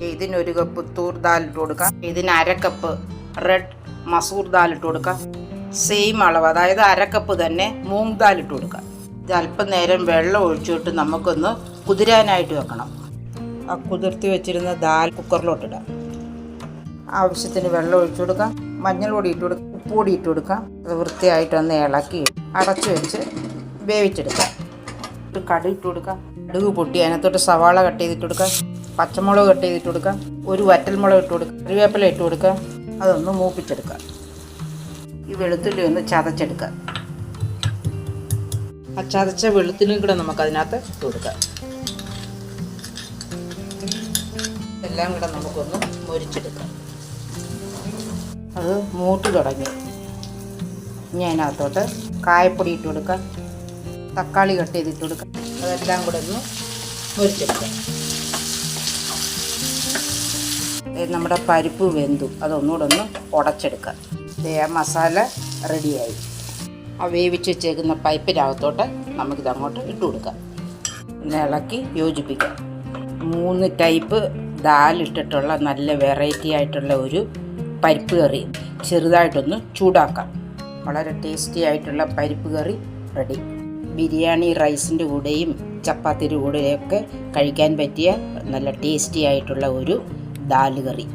ഇതിനൊരു കപ്പ് തൂർ ദാൽ ഇട്ട് കൊടുക്കാം. ഇതിന് അരക്കപ്പ് റെഡ് മസൂർ ദാൽ ഇട്ട് കൊടുക്കാം. സെയിം അളവ്, അതായത് അരക്കപ്പ് തന്നെ മൂങ് ദാൽ ഇട്ട് കൊടുക്കാം. ഇത് അല്പം നേരം വെള്ളം ഒഴിച്ചിട്ട് നമുക്കൊന്ന് കുതിരാനായിട്ട് വെക്കണം. ആ കുതിർത്തി വെച്ചിരുന്ന ദാൽ കുക്കറിലോട്ടിടാം. ആവശ്യത്തിന് വെള്ളം ഒഴിച്ചു കൊടുക്കാം. മഞ്ഞൾ പൊടി ഇട്ട് കൊടുക്കാം, ഉപ്പ് പൊടി ഇട്ട് കൊടുക്കാം. അത് വൃത്തിയായിട്ടൊന്ന് ഇളക്കി അടച്ചു വെച്ച് വേവിച്ചെടുക്കാം. ഒരു കടുക് ഇട്ട് കൊടുക്കാം. കടുക് പൊട്ടി അതിനകത്തോട്ട് സവാള കട്ട് ചെയ്തിട്ട് കൊടുക്കാം. പച്ചമുളക് കട്ട് ചെയ്തിട്ട് കൊടുക്കാം. ഒരു വറ്റൽമുളക് ഇട്ട് കൊടുക്കാം. കറിവേപ്പില ഇട്ട് കൊടുക്കാം. അതൊന്ന് മൂപ്പിച്ചെടുക്കാം. ഈ വെളുത്തുള്ളി ഒന്ന് ചതച്ചെടുക്കാം. ആ ചതച്ച വെളുത്തുള്ളിയും കൂടെ നമുക്ക് അതിനകത്ത് ഇട്ട് കൊടുക്കാം. എല്ലാം കൂടെ നമുക്കൊന്ന് മൊരിച്ചെടുക്കാം. അത് മൂട്ട് തുടങ്ങി. ഇനി അതിനകത്തോട്ട് കായപ്പൊടി ഇട്ട് കൊടുക്കാം. തക്കാളി കട്ട് ചെയ്തിട്ട് കൊടുക്കാം. അതെല്ലാം കൂടെ ഒന്ന് മൊരിച്ചെടുക്കാം. നമ്മുടെ പരിപ്പ് വെന്തു. അതൊന്നുകൂടെ ഒന്ന് ഉടച്ചെടുക്കാം. ആ മസാല റെഡിയായി. ആ വേവിച്ച് വെച്ചേക്കുന്ന പൈപ്പിനകത്തോട്ട് നമുക്കിതങ്ങോട്ട് ഇട്ട് കൊടുക്കാം. ഒന്ന് ഇളക്കി യോജിപ്പിക്കാം. 3 ടൈപ്പ് ദാലിട്ടിട്ടുള്ള നല്ല വെറൈറ്റി ആയിട്ടുള്ള ഒരു പരിപ്പ് കറി ചെറുതായിട്ടൊന്ന് ചൂടാക്കാം. വളരെ ടേസ്റ്റി ആയിട്ടുള്ള പരിപ്പ് കറി റെഡി. ബിരിയാണി റൈസിൻ്റെ കൂടെയും ചപ്പാത്തിയുടെ കൂടെയൊക്കെ കഴിക്കാൻ പറ്റിയ നല്ല ടേസ്റ്റി ആയിട്ടുള്ള ഒരു ദാൽ കറി.